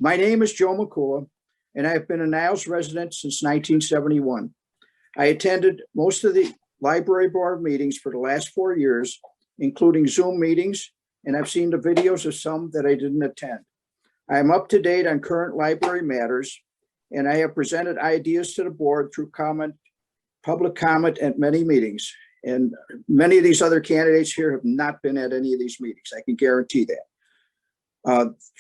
My name is Joe Makula, and I have been a Niles resident since 1971. I attended most of the library board meetings for the last 4 years, including Zoom meetings, and I've seen the videos of some that I didn't attend. I am up to date on current library matters, and I have presented ideas to the board through public comment at many meetings. And many of these other candidates here have not been at any of these meetings. I can guarantee that.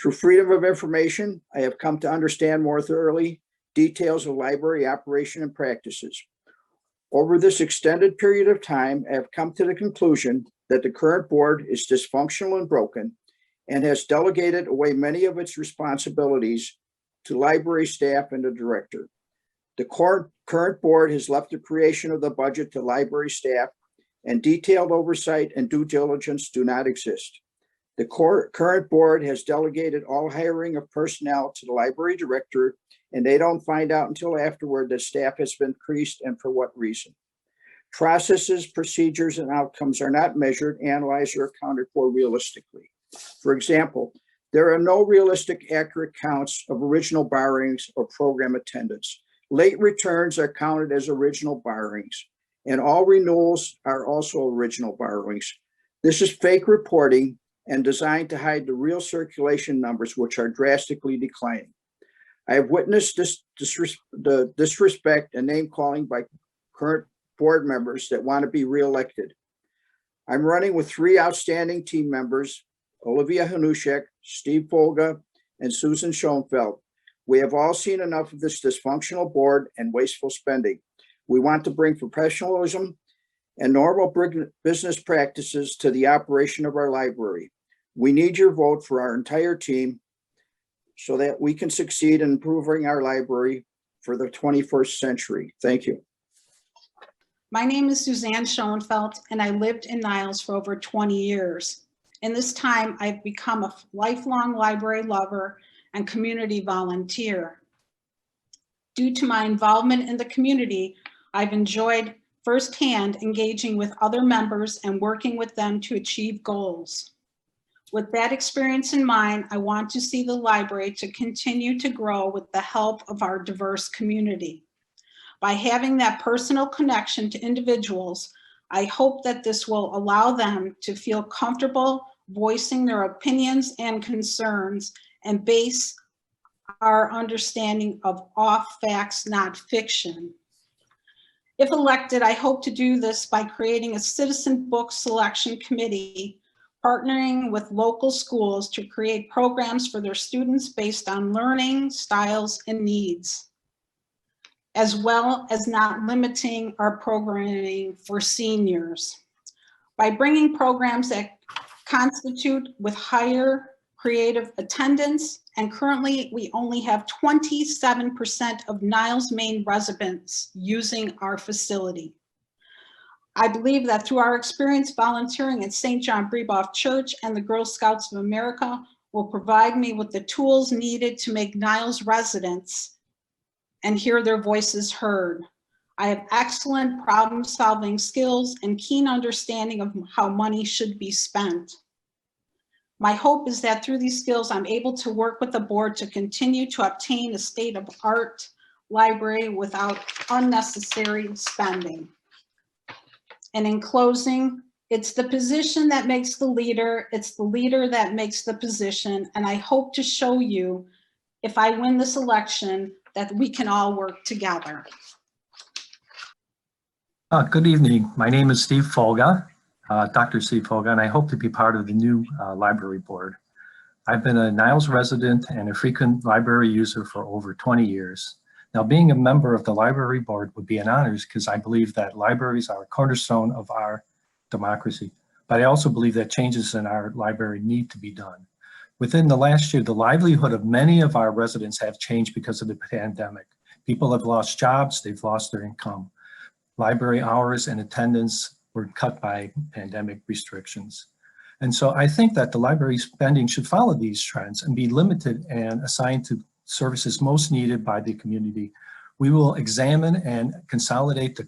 Through freedom of information, I have come to understand more thoroughly details of library operation and practices. Over this extended period of time, I have come to the conclusion that the current board is dysfunctional and broken and has delegated away many of its responsibilities to library staff and the director. The current board has left the creation of the budget to library staff, and detailed oversight and due diligence do not exist. The current board has delegated all hiring of personnel to the library director, and they don't find out until afterward that staff has been increased and for what reason. Processes, procedures, and outcomes are not measured, analyzed, or accounted for realistically. For example, there are no realistic, accurate counts of original borrowings or program attendance. Late returns are counted as original borrowings, and all renewals are also original borrowings. This is fake reporting and designed to hide the real circulation numbers, which are drastically declining. I have witnessed the disrespect and name calling by current board members that want to be reelected. I'm running with 3 outstanding team members, Olivia Hanusiak, Steve Fogel, and Susan Schoenfeldt. We have all seen enough of this dysfunctional board and wasteful spending. We want to bring professionalism and normal business practices to the operation of our library. We need your vote for our entire team so that we can succeed in improving our library for the 21st century. Thank you. My name is Suzanne Schoenfeldt, and I lived in Niles for over 20 years. In this time, I've become a lifelong library lover and community volunteer. Due to my involvement in the community, I've enjoyed firsthand engaging with other members and working with them to achieve goals. With that experience in mind, I want to see the library to continue to grow with the help of our diverse community. By having that personal connection to individuals, I hope that this will allow them to feel comfortable voicing their opinions and concerns and base our understanding of off facts, not fiction. If elected, I hope to do this by creating a citizen book selection committee, partnering with local schools to create programs for their students based on learning styles and needs, as well as not limiting our programming for seniors. By bringing programs that constitute with higher creative attendance, and currently we only have 27% of Niles-Maine residents using our facility. I believe that through our experience volunteering at St. John Brebeuf Church and the Girl Scouts of America will provide me with the tools needed to make Niles residents and hear their voices heard. I have excellent problem-solving skills and keen understanding of how money should be spent. My hope is that through these skills, I'm able to work with the board to continue to obtain a state-of-the-art library without unnecessary spending. And in closing, it's the position that makes the leader, it's the leader that makes the position, and I hope to show you, if I win this election, that we can all work together. Good evening. My name is Steve Fogel, Dr. Steve Fogel, and I hope to be part of the new library board. I've been a Niles resident and a frequent library user for over 20 years. Now, being a member of the library board would be an honor because I believe that libraries are a cornerstone of our democracy. But I also believe that changes in our library need to be done. Within the last year, the livelihood of many of our residents have changed because of the pandemic. People have lost jobs, they've lost their income. Library hours and attendance were cut by pandemic restrictions. And so I think that the library spending should follow these trends and be limited and assigned to services most needed by the community. We will examine and consolidate the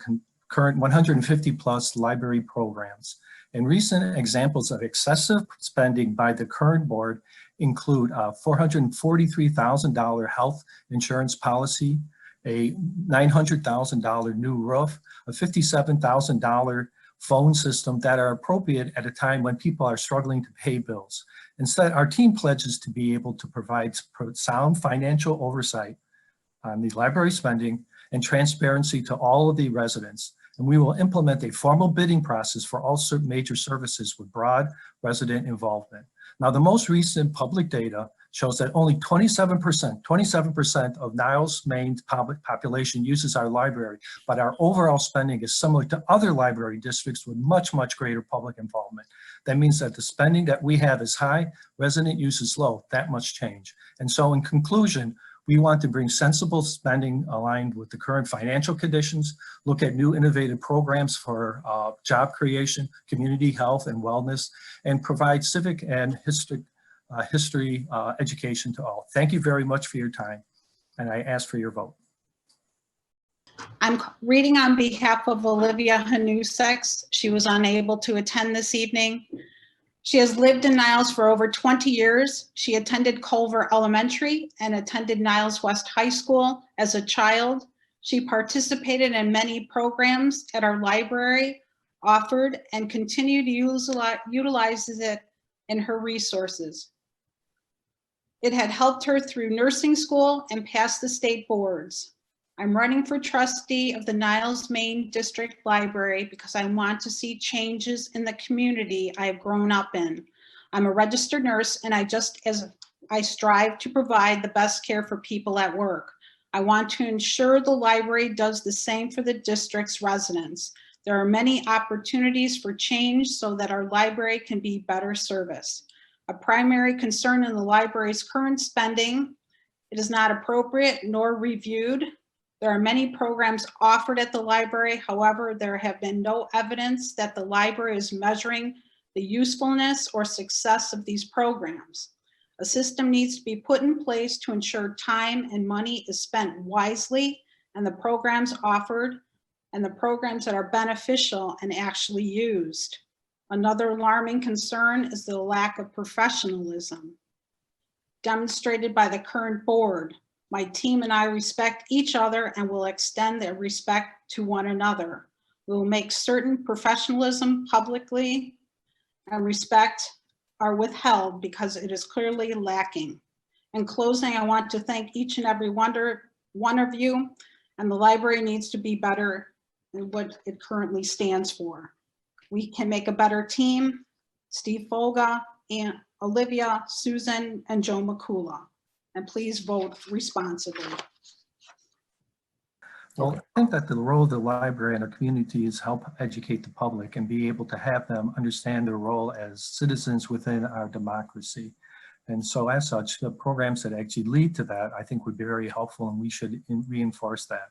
current 150 plus library programs. And recent examples of excessive spending by the current board include a $443,000 health insurance policy, a $900,000 new roof, a $57,000 phone system that are appropriate at a time when people are struggling to pay bills. Instead, our team pledges to be able to provide sound financial oversight on the library spending and transparency to all of the residents. And we will implement a formal bidding process for all major services with broad resident involvement. Now, the most recent public data shows that only 27% of Niles-Maine's population uses our library, but our overall spending is similar to other library districts with much, much greater public involvement. That means that the spending that we have is high, resident use is low. That must change. And so in conclusion, we want to bring sensible spending aligned with the current financial conditions, look at new innovative programs for job creation, community health and wellness, and provide civic and history education to all. Thank you very much for your time, and I ask for your vote. I'm reading on behalf of Olivia Hanusiak. She was unable to attend this evening. She has lived in Niles for over 20 years. She attended Culver Elementary and attended Niles West High School as a child. She participated in many programs at our library, offered and continued to utilizes it in her resources. It had helped her through nursing school and passed the state boards. I'm running for trustee of the Niles-Maine District Library because I want to see changes in the community I have grown up in. I'm a registered nurse and I strive to provide the best care for people at work. I want to ensure the library does the same for the district's residents. There are many opportunities for change so that our library can be better service. A primary concern in the library's current spending, it is not appropriate nor reviewed. There are many programs offered at the library. However, there have been no evidence that the library is measuring the usefulness or success of these programs. A system needs to be put in place to ensure time and money is spent wisely and the programs offered and the programs that are beneficial and actually used. Another alarming concern is the lack of professionalism demonstrated by the current board. My team and I respect each other and will extend their respect to one another. We will make certain professionalism publicly and respect are withheld because it is clearly lacking. In closing, I want to thank each and every one of you, and the library needs to be better than what it currently stands for. We can make a better team. Steve Fogel, and Olivia, Susan, and Joe Makula. And please vote responsibly. Well, I think that the role of the library and our community is help educate the public and be able to have them understand their role as citizens within our democracy. And so as such, the programs that actually lead to that, I think would be very helpful, and we should reinforce that.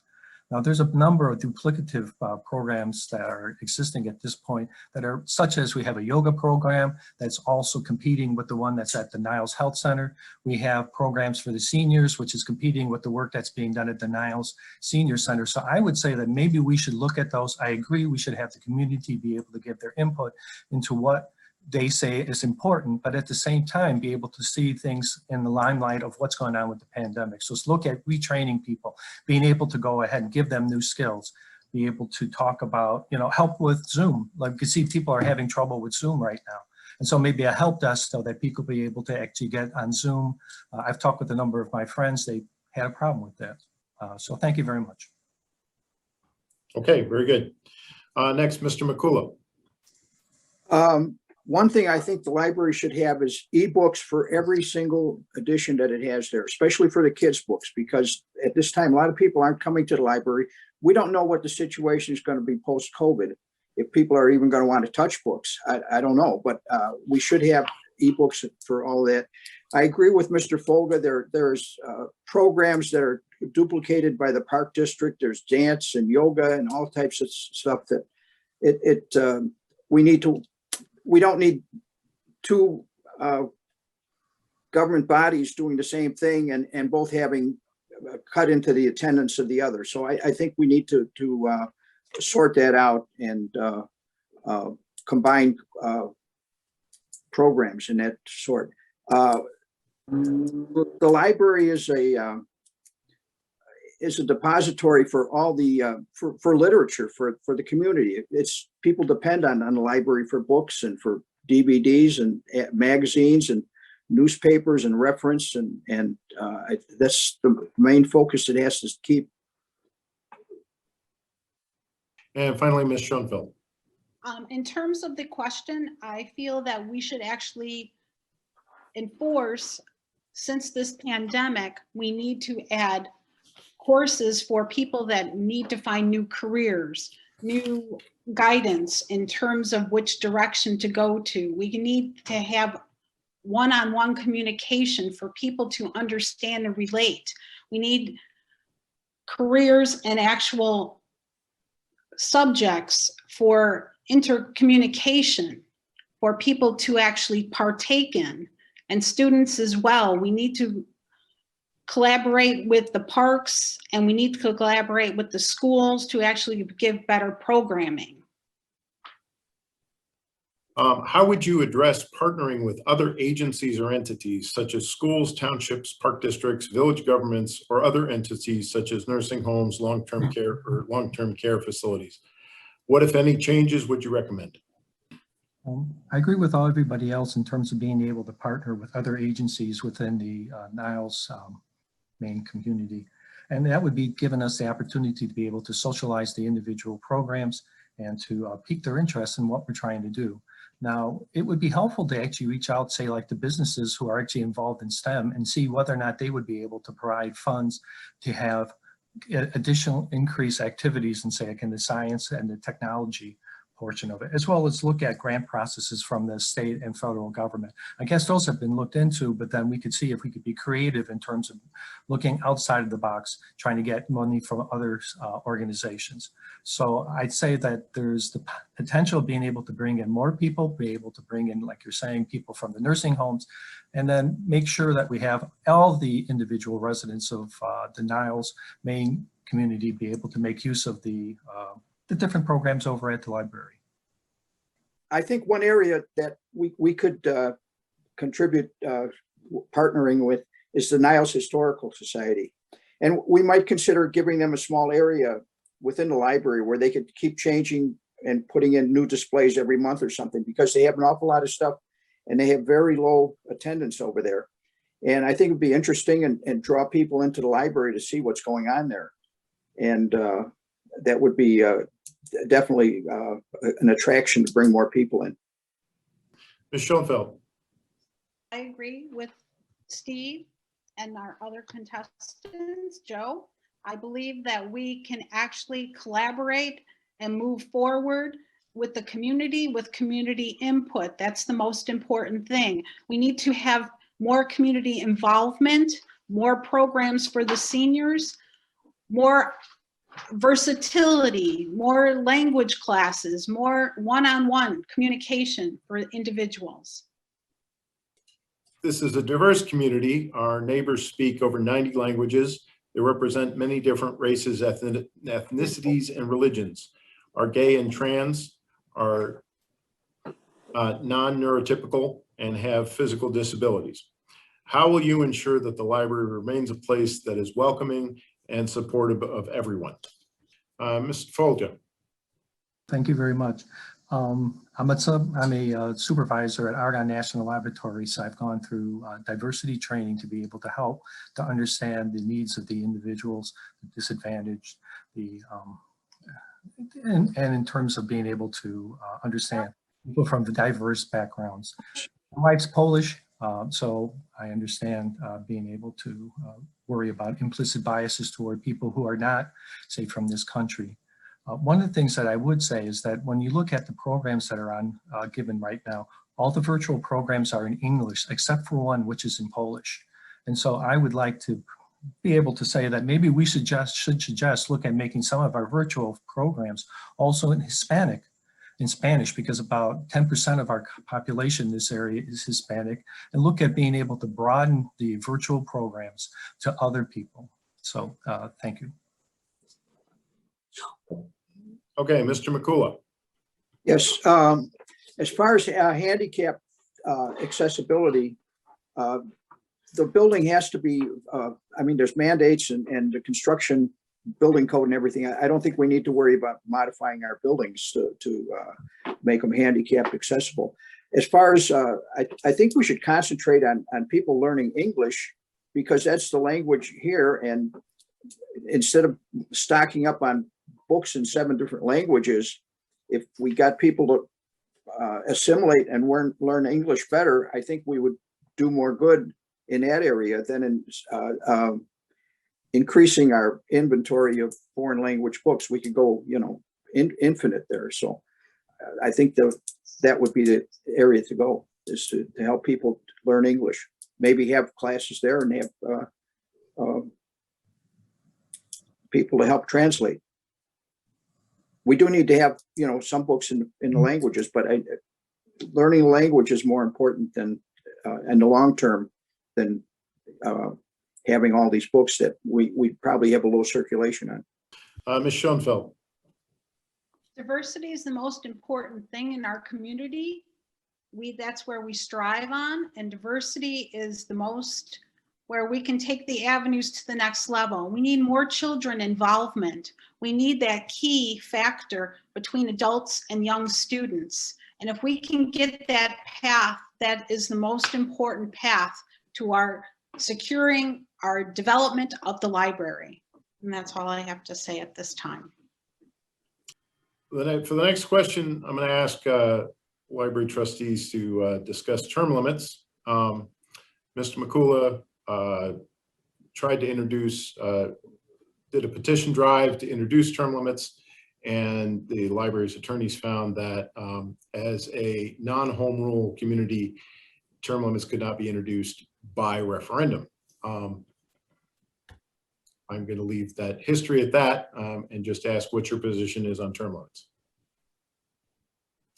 Now, there's a number of duplicative programs that are existing at this point that are such as we have a yoga program that's also competing with the one that's at the Niles Health Center. We have programs for the seniors, which is competing with the work that's being done at the Niles Senior Center. So I would say that maybe we should look at those. I agree we should have the community be able to give their input into what they say is important, but at the same time be able to see things in the limelight of what's going on with the pandemic. So let's look at retraining people, being able to go ahead and give them new skills, be able to talk about, help with Zoom. Like you can see people are having trouble with Zoom right now. And so maybe a help desk so that people be able to actually get on Zoom. I've talked with a number of my friends, they had a problem with that. So thank you very much. Okay, very good. Next, Mr. Makula. One thing I think the library should have is ebooks for every single edition that it has there, especially for the kids' books, because at this time, a lot of people aren't coming to the library. We don't know what the situation is going to be post-COVID, if people are even going to want to touch books. I don't know, but we should have ebooks for all that. I agree with Mr. Fogel. There's programs that are duplicated by the Park District. There's dance and yoga and all types of stuff that we don't need two government bodies doing the same thing and both having cut into the attendance of the other. So I think we need to sort that out and combine programs in that sort. The library is a depository for all the for literature for the community. It's people depend on the library for books and for DVDs and magazines and newspapers and reference, and that's the main focus it has to keep. And finally, Ms. Schoenfeldt. In terms of the question, I feel that we should actually enforce, since this pandemic, we need to add courses for people that need to find new careers, new guidance in terms of which direction to go to. We need to have one-on-one communication for people to understand and relate. We need careers and actual subjects for intercommunication for people to actually partake in, and students as well. We need to collaborate with the parks, and we need to collaborate with the schools to actually give better programming. How would you address partnering with other agencies or entities such as schools, townships, park districts, village governments, or other entities such as nursing homes, long-term care, or long-term care facilities? What, if any, changes would you recommend? I agree with everybody else in terms of being able to partner with other agencies within the Niles-Maine community. And that would be giving us the opportunity to be able to socialize the individual programs and to pique their interest in what we're trying to do. Now, it would be helpful to actually reach out, say, like the businesses who are actually involved in STEM, and see whether or not they would be able to provide funds to have additional increased activities in, say, like in the science and the technology portion of it, as well as look at grant processes from the state and federal government. I guess those have been looked into, but then we could see if we could be creative in terms of looking outside of the box, trying to get money from other organizations. So I'd say that there's the potential of being able to bring in more people, be able to bring in, like you're saying, people from the nursing homes, and then make sure that we have all the individual residents of the Niles-Maine community be able to make use of the different programs over at the library. I think one area that we could contribute partnering with is the Niles Historical Society. And we might consider giving them a small area within the library where they could keep changing and putting in new displays every month or something, because they have an awful lot of stuff and they have very low attendance over there. And I think it'd be interesting and draw people into the library to see what's going on there. And that would be definitely an attraction to bring more people in. Ms. Schoenfeldt. I agree with Steve and our other contestants, Joe. I believe that we can actually collaborate and move forward with the community, with community input. That's the most important thing. We need to have more community involvement, more programs for the seniors, more versatility, more language classes, more one-on-one communication for individuals. This is a diverse community. Our neighbors speak over 90 languages. They represent many different races, ethnicities, and religions. Are gay and trans, are non-neurotypical, and have physical disabilities. How will you ensure that the library remains a place that is welcoming and supportive of everyone? Mr. Fogel. Thank you very much. I'm a supervisor at Argonne National Laboratory, so I've gone through diversity training to be able to help to understand the needs of the individuals, the disadvantaged, and in terms of being able to understand people from the diverse backgrounds. My wife's Polish, so I understand being able to worry about implicit biases toward people who are not, say, from this country. One of the things that I would say is that when you look at the programs that are on given right now, all the virtual programs are in English, except for one, which is in Polish. And so I would like to be able to say that maybe we should suggest look at making some of our virtual programs also in Spanish, because about 10% of our population in this area is Hispanic, and look at being able to broaden the virtual programs to other people. So thank you. Okay, Mr. Makula. Yes, as far as handicap accessibility, the building has to be, I mean, there's mandates and the construction building code and everything. I don't think we need to worry about modifying our buildings to make them handicapped accessible. As far as, I think we should concentrate on people learning English, because that's the language here. And instead of stocking up on books in 7 different languages, if we got people to assimilate and learn English better, I think we would do more good in that area than in increasing our inventory of foreign language books. We could go, infinite there. So I think that would be the area to go, is to help people learn English. Maybe have classes there and have people to help translate. We do need to have, some books in the languages, but learning a language is more important than, in the long term, than having all these books that we probably have a low circulation on. Ms. Schoenfeldt. Diversity is the most important thing in our community. That's where we strive on, and diversity is the most where we can take the avenues to the next level. We need more children involvement. We need that key factor between adults and young students. And if we can get that path, that is the most important path to our securing our development of the library. And that's all I have to say at this time. For the next question, I'm going to ask library trustees to discuss term limits. Mr. Makula tried to introduce, did a petition drive to introduce term limits, and the library's attorneys found that as a non-home rule community, term limits could not be introduced by referendum. I'm going to leave that history at that and just ask what your position is on term limits.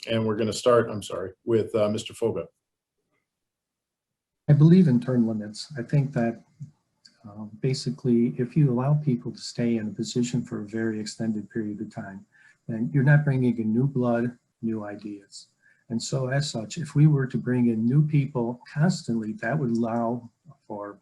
And we're going to start, I'm sorry, with Mr. Fogel. I believe in term limits. I think that basically, if you allow people to stay in a position for a very extended period of time, then you're not bringing in new blood, new ideas. And so as such, if we were to bring in new people constantly, that would allow for,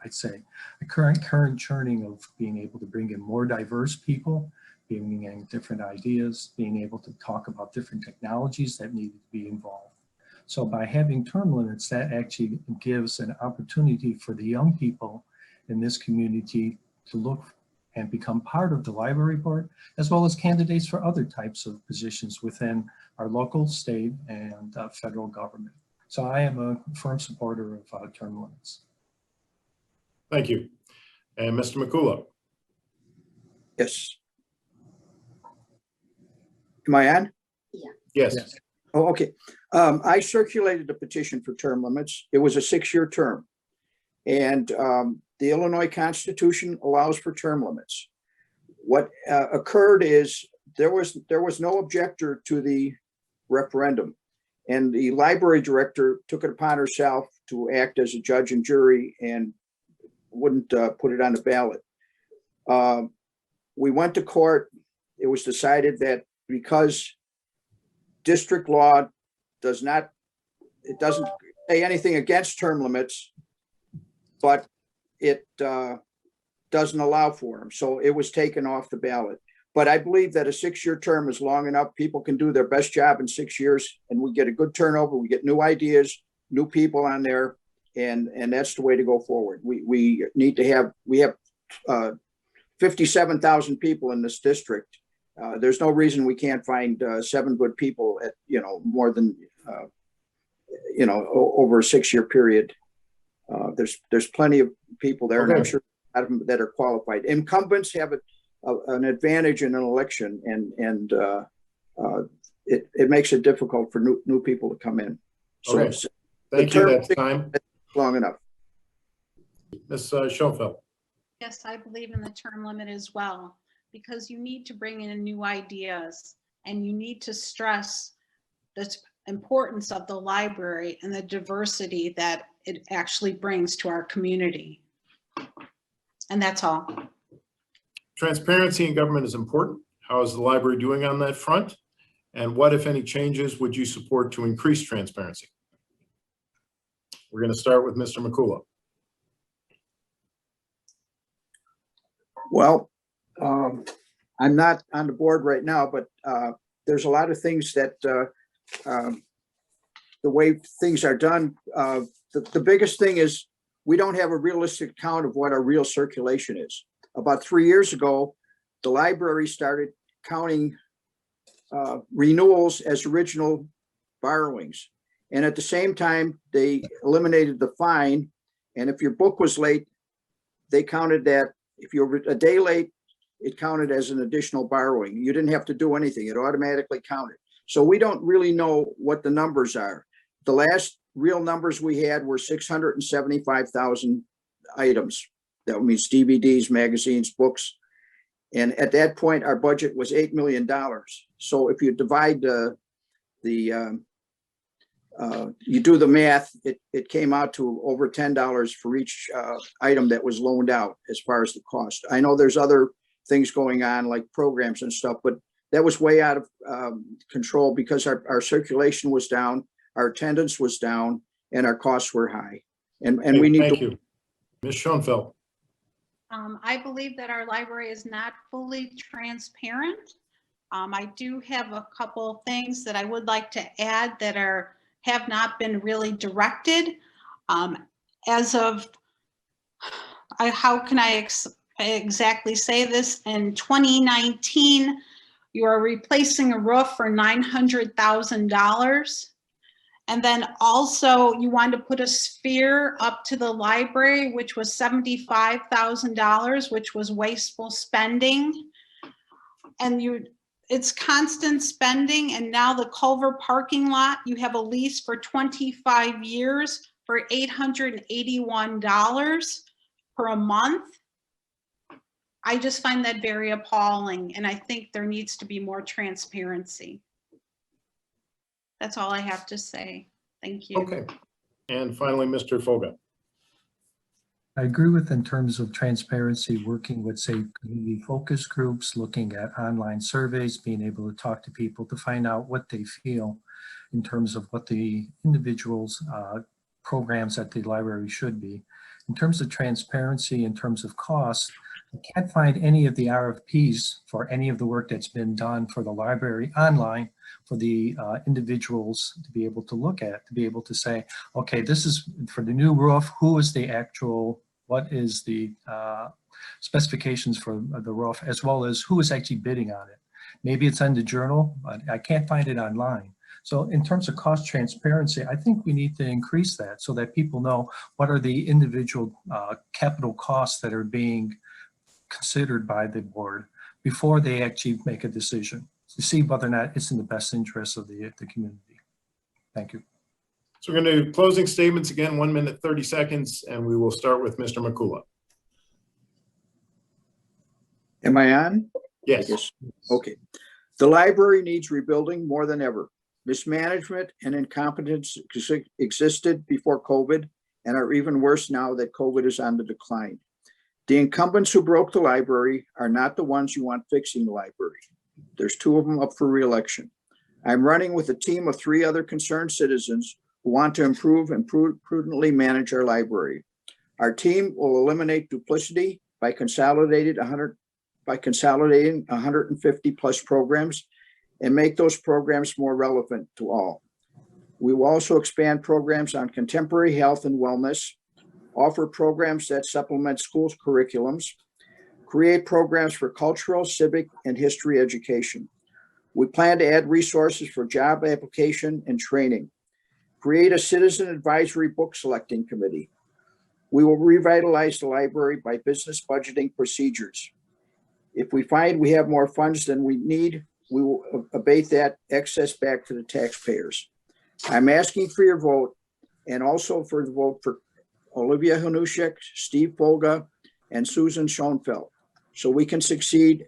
I'd say, a current churning of being able to bring in more diverse people, bringing in different ideas, being able to talk about different technologies that needed to be involved. So by having term limits, that actually gives an opportunity for the young people in this community to look and become part of the library board, as well as candidates for other types of positions within our local, state, and federal government. So I am a firm supporter of term limits. Thank you. And Mr. Makula. Yes. Am I on? Yes. Yes. Oh, okay. I circulated a petition for term limits. It was a 6-year term. And the Illinois Constitution allows for term limits. What occurred is there was no objector to the referendum. And the library director took it upon herself to act as a judge and jury and wouldn't put it on the ballot. We went to court. It was decided that because district law doesn't say anything against term limits, but it doesn't allow for them. So it was taken off the ballot. But I believe that a 6-year term is long enough. People can do their best job in 6 years, and we get a good turnover. We get new ideas, new people on there, and that's the way to go forward. We have 57,000 people in this district. There's no reason we can't find 7 good people at, more than, over a 6-year period. There's plenty of people there, and I'm sure a lot of them that are qualified. Incumbents have an advantage in an election, and it makes it difficult for new people to come in. So Okay. Thank you. That's time. Long enough. Ms. Schoenfeldt. Yes, I believe in the term limit as well, because you need to bring in new ideas, and you need to stress the importance of the library and the diversity that it actually brings to our community. And that's all. Transparency in government is important. How is the library doing on that front? And what, if any, changes would you support to increase transparency? We're going to start with Mr. Makula. Well, I'm not on the board right now, but there's a lot of things that the way things are done, the biggest thing is we don't have a realistic count of what our real circulation is. About 3 years ago, the library started counting renewals as original borrowings. And at the same time, they eliminated the fine. And if your book was late, they counted that. If you were a day late, it counted as an additional borrowing. You didn't have to do anything. It automatically counted. So we don't really know what the numbers are. The last real numbers we had were 675,000 items. That means DVDs, magazines, books. And at that point, our budget was $8 million. So if you divide you do the math, it came out to over $10 for each item that was loaned out as far as the cost. I know there's other things going on like programs and stuff, but that was way out of control because our circulation was down, our attendance was down, and our costs were high. And we need Thank you. Ms. Schoenfeldt. I believe that our library is not fully transparent. I do have a couple things that I would like to add that have not been really directed. As of, how can I exactly say this? In 2019, you are replacing a roof for $900,000. And then also you wanted to put a sphere up to the library, which was $75,000, which was wasteful spending. And it's constant spending. And now the Culver parking lot, you have a lease for 25 years for $881 per month. I just find that very appalling. And I think there needs to be more transparency. That's all I have to say. Thank you. Okay. And finally, Mr. Fogel. I agree with in terms of transparency, working with, say, community focus groups, looking at online surveys, being able to talk to people to find out what they feel in terms of what the individuals' programs at the library should be. In terms of transparency, in terms of cost, I can't find any of the RFPs for any of the work that's been done for the library online for the individuals to be able to look at, to be able to say, okay, this is for the new roof, who is the actual, what is the specifications for the roof, as well as who is actually bidding on it. Maybe it's on the journal, but I can't find it online. So in terms of cost transparency, I think we need to increase that so that people know what are the individual capital costs that are being considered by the board before they actually make a decision to see whether or not it's in the best interest of the community. Thank you. So we're going to do closing statements again, 1 minute, 30 seconds, and we will start with Mr. Makula. Am I on? Yes. Yes. Okay. The library needs rebuilding more than ever. Mismanagement and incompetence existed before COVID and are even worse now that COVID is on the decline. The incumbents who broke the library are not the ones you want fixing the library. There's 2 of them up for re-election. I'm running with a team of 3 other concerned citizens who want to improve and prudently manage our library. Our team will eliminate duplicity by consolidating 150 plus programs and make those programs more relevant to all. We will also expand programs on contemporary health and wellness, offer programs that supplement schools' curriculums, create programs for cultural, civic, and history education. We plan to add resources for job application and training, create a citizen advisory book selecting committee. We will revitalize the library by business budgeting procedures. If we find we have more funds than we need, we will abate that excess back to the taxpayers. I'm asking for your vote and also for the vote for Olivia Hanusiak, Steve Fogel, and Susan Schoenfeldt, so we can succeed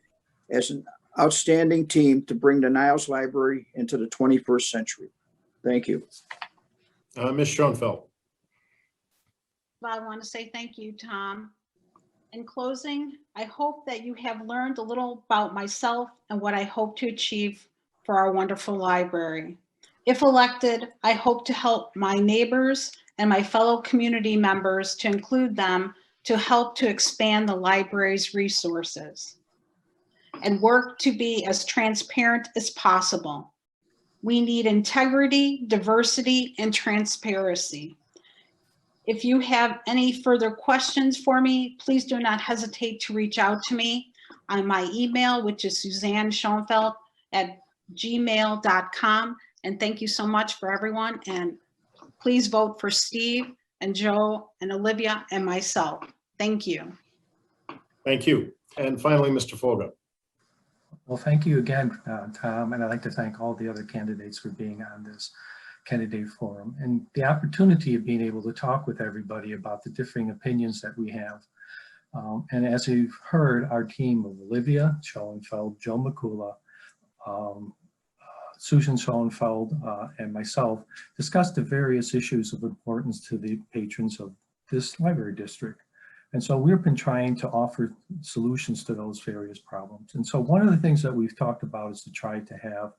as an outstanding team to bring the Niles Library into the 21st century. Thank you. Ms. Schoenfeldt. Well, I want to say thank you, Tom. In closing, I hope that you have learned a little about myself and what I hope to achieve for our wonderful library. If elected, I hope to help my neighbors and my fellow community members to include them to help to expand the library's resources and work to be as transparent as possible. We need integrity, diversity, and transparency. If you have any further questions for me, please do not hesitate to reach out to me on my email, which is suzanneschoenfeldt@gmail.com. And thank you so much for everyone. And please vote for Steve and Joe and Olivia and myself. Thank you. Thank you. And finally, Mr. Fogel. Well, thank you again, Tom, and I'd like to thank all the other candidates for being on this candidate forum and the opportunity of being able to talk with everybody about the differing opinions that we have. And as you've heard, our team of Olivia Schoenfeldt, Joe Makula, Susan Schoenfeldt, and myself discussed the various issues of importance to the patrons of this library district. And so we've been trying to offer solutions to those various problems. And so one of the things that we've talked about is to try to have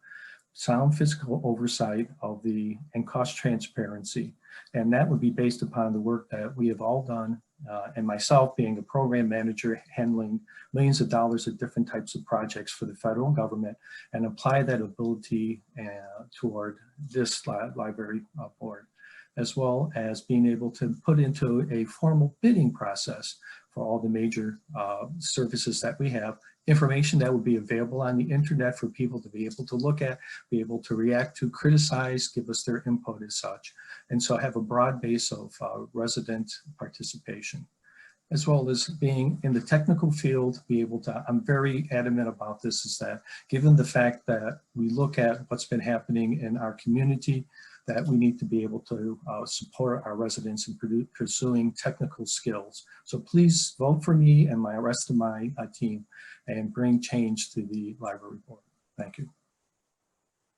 sound fiscal oversight of and cost transparency. And that would be based upon the work that we have all done, and myself being a program manager handling millions of dollars of different types of projects for the federal government, and apply that ability toward this library board, as well as being able to put into a formal bidding process for all the major services that we have, information that will be available on the internet for people to be able to look at, be able to react to, criticize, give us their input as such. And so have a broad base of resident participation, as well as being in the technical field, be able to, I'm very adamant about this, is that given the fact that we look at what's been happening in our community, that we need to be able to support our residents in pursuing technical skills. So please vote for me and the rest of my team and bring change to the library board. Thank you.